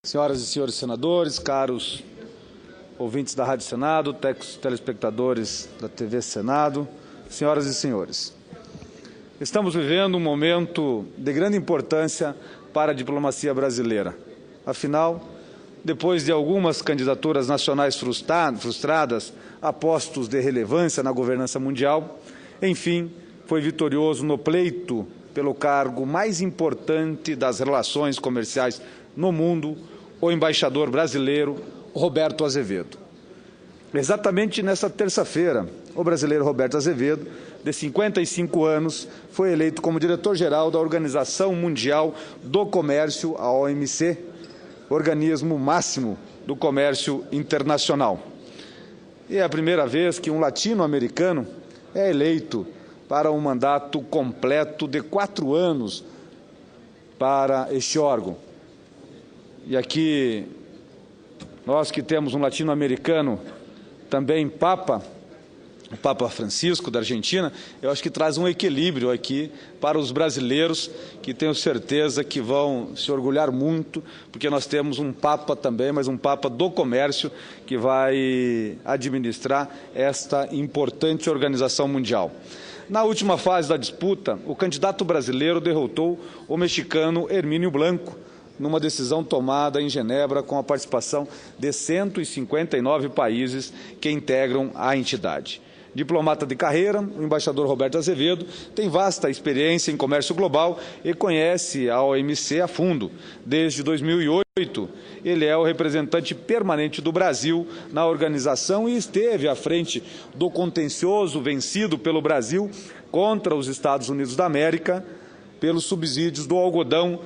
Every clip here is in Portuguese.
Senhoras e senhores senadores, caros ouvintes da Rádio Senado, telespectadores da TV Senado, senhoras e senhores. Estamos vivendo um momento de grande importância para a diplomacia brasileira. Afinal, depois de algumas candidaturas nacionais frustradas a postos de relevância na governança mundial, enfim, foi vitorioso no pleito pelo cargo mais importante das relações comerciais no mundo, o embaixador brasileiro Roberto Azevedo. Exatamente nessa terça-feira, o brasileiro Roberto Azevedo, de 55 anos, foi eleito como diretor-geral da Organização Mundial do Comércio, a OMC, organismo máximo do comércio internacional. E é a primeira vez que um latino-americano é eleito para um mandato completo de 4 anos para este órgão. E aqui, nós que temos um latino-americano também Papa, o Papa Francisco, da Argentina, eu acho que traz um equilíbrio aqui para os brasileiros, que tenho certeza que vão se orgulhar muito, porque nós temos um Papa também, mas um Papa do comércio, que vai administrar esta importante organização mundial. Na última fase da disputa, o candidato brasileiro derrotou o mexicano Hermínio Blanco, numa decisão tomada em Genebra com a participação de 159 países que integram a entidade. Diplomata de carreira, o embaixador Roberto Azevedo tem vasta experiência em comércio global e conhece a OMC a fundo. Desde 2008, ele é o representante permanente do Brasil na organização e esteve à frente do contencioso vencido pelo Brasil contra os Estados Unidos da América pelos subsídios do algodão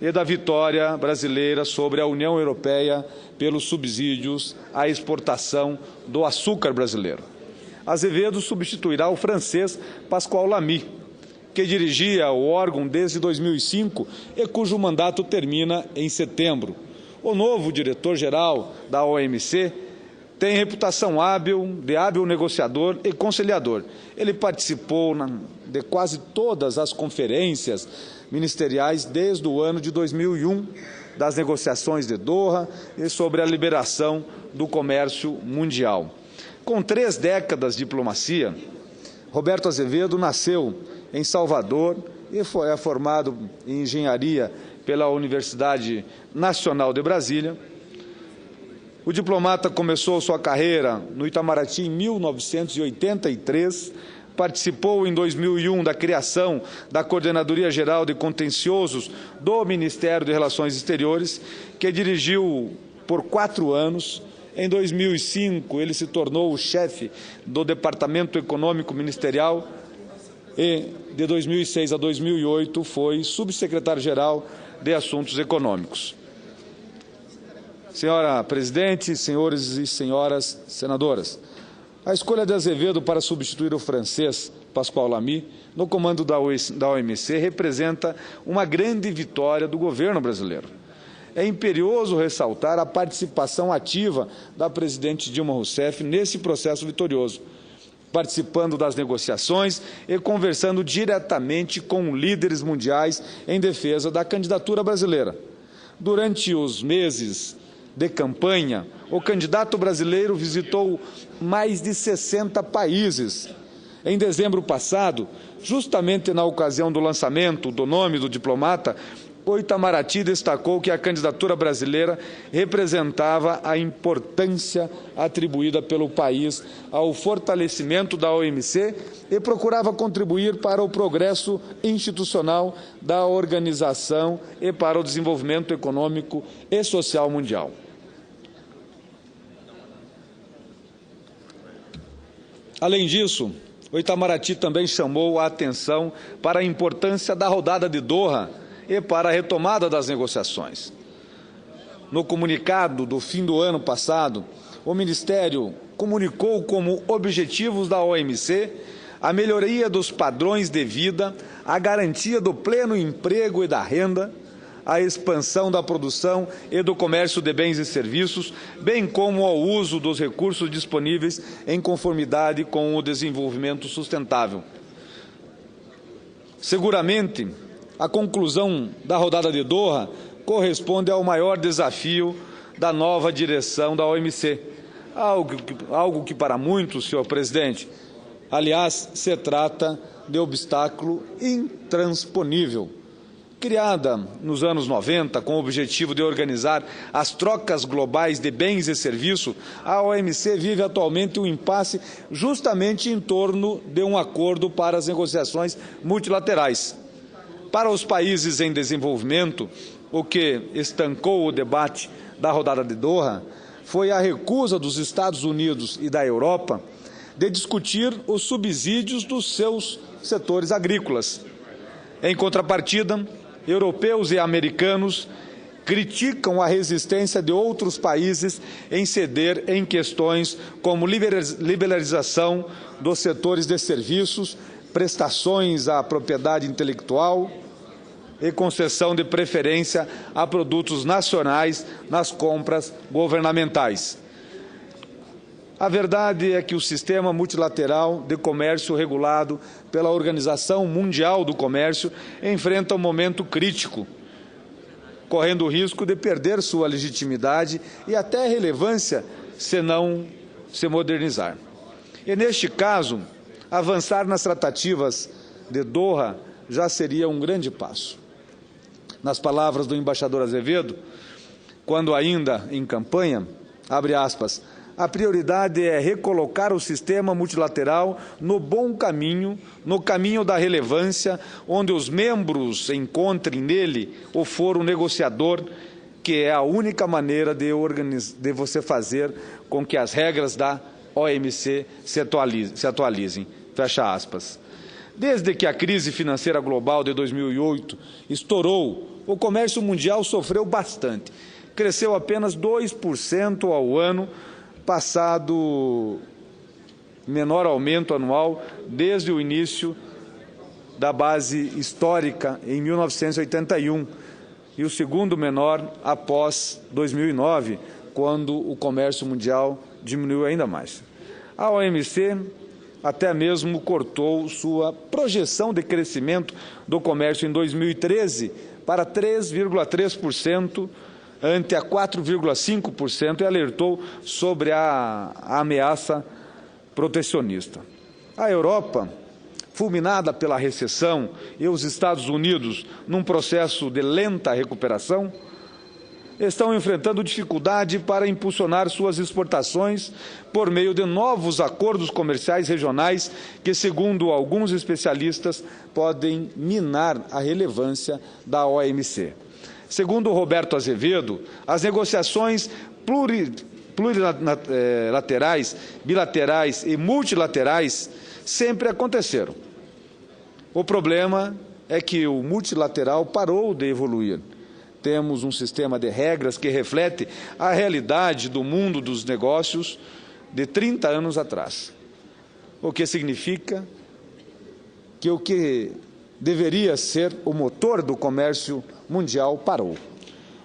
e da vitória brasileira sobre a União Europeia pelos subsídios à exportação do açúcar brasileiro. Azevedo substituirá o francês Pasquale Lamy, que dirigia o órgão desde 2005 e cujo mandato termina em setembro. O novo diretor-geral da OMC tem reputação de hábil negociador e conciliador. Ele participou de quase todas as conferências ministeriais desde o ano de 2001, das negociações de Doha e sobre a liberação do comércio mundial. Com 3 décadas de diplomacia, Roberto Azevedo nasceu em Salvador e é formado em engenharia pela Universidade Nacional de Brasília. O diplomata começou sua carreira no Itamaraty em 1983, participou em 2001 da criação da Coordenadoria Geral de Contenciosos do Ministério de Relações Exteriores, que dirigiu por 4 anos. Em 2005, ele se tornou o chefe do Departamento Econômico Ministerial e, de 2006 a 2008, foi subsecretário-geral de Assuntos Econômicos. Senhora Presidente, senhores e senhoras senadoras, a escolha de Azevedo para substituir o francês Pasquale Lamy no comando da OMC representa uma grande vitória do governo brasileiro. É imperioso ressaltar a participação ativa da presidente Dilma Rousseff nesse processo vitorioso, participando das negociações e conversando diretamente com líderes mundiais em defesa da candidatura brasileira. Durante os meses de campanha, o candidato brasileiro visitou mais de 60 países. Em dezembro passado, justamente na ocasião do lançamento do nome do diplomata, o Itamaraty destacou que a candidatura brasileira representava a importância atribuída pelo país ao fortalecimento da OMC e procurava contribuir para o progresso institucional da organização e para o desenvolvimento econômico e social mundial. Além disso, o Itamaraty também chamou a atenção para a importância da rodada de Doha e para a retomada das negociações. No comunicado do fim do ano passado, o Ministério comunicou como objetivos da OMC a melhoria dos padrões de vida, a garantia do pleno emprego e da renda, a expansão da produção e do comércio de bens e serviços, bem como ao uso dos recursos disponíveis em conformidade com o desenvolvimento sustentável. Seguramente, a conclusão da rodada de Doha corresponde ao maior desafio da nova direção da OMC. Algo que para muitos, senhor presidente, aliás, se trata de obstáculo intransponível. Criada nos anos 90 com o objetivo de organizar as trocas globais de bens e serviços, a OMC vive atualmente um impasse justamente em torno de um acordo para as negociações multilaterais. Para os países em desenvolvimento, o que estancou o debate da rodada de Doha foi a recusa dos Estados Unidos e da Europa de discutir os subsídios dos seus setores agrícolas. Em contrapartida, europeus e americanos criticam a resistência de outros países em ceder em questões como liberalização dos setores de serviços, prestações à propriedade intelectual e concessão de preferência a produtos nacionais nas compras governamentais. A verdade é que o sistema multilateral de comércio regulado pela Organização Mundial do Comércio enfrenta um momento crítico, correndo o risco de perder sua legitimidade e até relevância se não se modernizar. E, neste caso, avançar nas tratativas de Doha já seria um grande passo. Nas palavras do embaixador Azevedo, quando ainda em campanha, abre aspas, a prioridade é recolocar o sistema multilateral no bom caminho, no caminho da relevância, onde os membros encontrem nele o foro negociador, que é a única maneira de você fazer com que as regras da OMC se atualizem. Fecha aspas. Desde que a crise financeira global de 2008 estourou, o comércio mundial sofreu bastante. Cresceu apenas 2% ao ano, passado menor aumento anual desde o início da base histórica em 1981 e o segundo menor após 2009, quando o comércio mundial diminuiu ainda mais. A OMC até mesmo cortou sua projeção de crescimento do comércio em 2013 para 3,3%, ante a 4,5% e alertou sobre a ameaça protecionista. A Europa, fulminada pela recessão, e os Estados Unidos, num processo de lenta recuperação, estão enfrentando dificuldade para impulsionar suas exportações por meio de novos acordos comerciais regionais que, segundo alguns especialistas, podem minar a relevância da OMC. Segundo Roberto Azevedo, as negociações plurilaterais, bilaterais e multilaterais sempre aconteceram. O problema é que o multilateral parou de evoluir. Temos um sistema de regras que reflete a realidade do mundo dos negócios de 30 anos atrás, o que significa que o que deveria ser o motor do comércio mundial parou.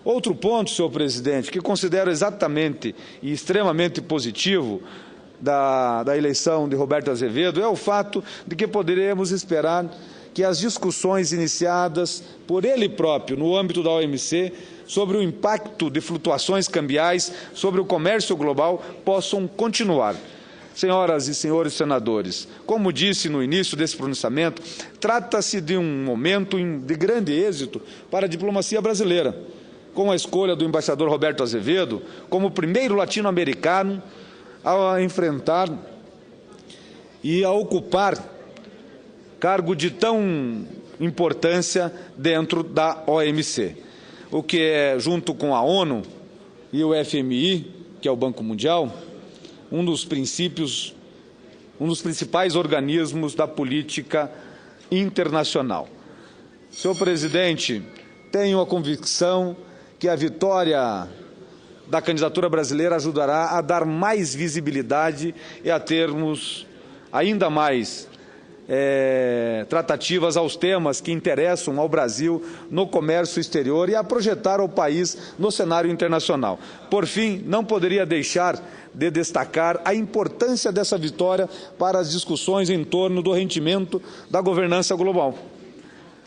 Outro ponto, senhor presidente, que considero exatamente e extremamente positivo da eleição de Roberto Azevedo é o fato de que poderemos esperar que as discussões iniciadas por ele próprio no âmbito da OMC sobre o impacto de flutuações cambiais sobre o comércio global possam continuar. Senhoras e senhores senadores, como disse no início desse pronunciamento, trata-se de um momento de grande êxito para a diplomacia brasileira, com a escolha do embaixador Roberto Azevedo como o primeiro latino-americano a enfrentar e a ocupar cargo de tão importância dentro da OMC, o que é, junto com a ONU e o FMI, que é o Banco Mundial, um dos principais organismos da política internacional. Senhor presidente, tenho a convicção que a vitória da candidatura brasileira ajudará a dar mais visibilidade e a termos ainda mais tratativas aos temas que interessam ao Brasil no comércio exterior e a projetar o país no cenário internacional. Por fim, não poderia deixar de destacar a importância dessa vitória para as discussões em torno do rendimento da governança global.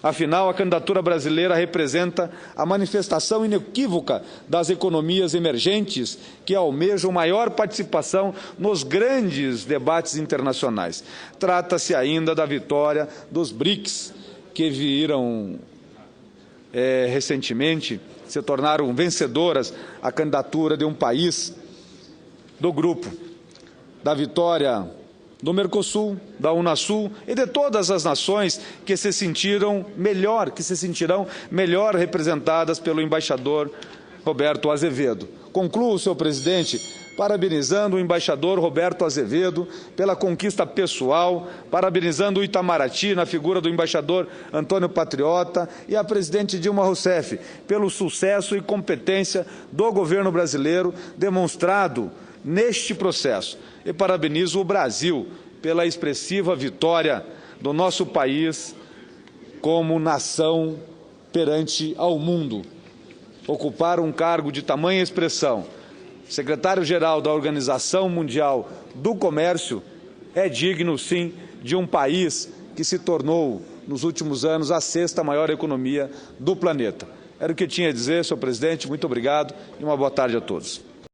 Afinal, a candidatura brasileira representa a manifestação inequívoca das economias emergentes que almejam maior participação nos grandes debates internacionais. Trata-se ainda da vitória dos BRICS, que viram recentemente se tornaram vencedoras a candidatura de um país do grupo, da vitória do Mercosul, da Unasul e de todas as nações que se sentirão melhor, que se sentirão melhor representadas pelo embaixador Roberto Azevedo. Concluo, senhor presidente, parabenizando o embaixador Roberto Azevedo pela conquista pessoal, parabenizando o Itamaraty na figura do embaixador Antônio Patriota e a presidente Dilma Rousseff pelo sucesso e competência do governo brasileiro demonstrado neste processo. E parabenizo o Brasil pela expressiva vitória do nosso país como nação perante ao mundo. Ocupar um cargo de tamanha expressão, secretário-geral da Organização Mundial do Comércio, é digno, sim, de um país que se tornou, nos últimos anos, a 6ª maior economia do planeta. Era o que eu tinha a dizer, senhor presidente. Muito obrigado e uma boa tarde a todos.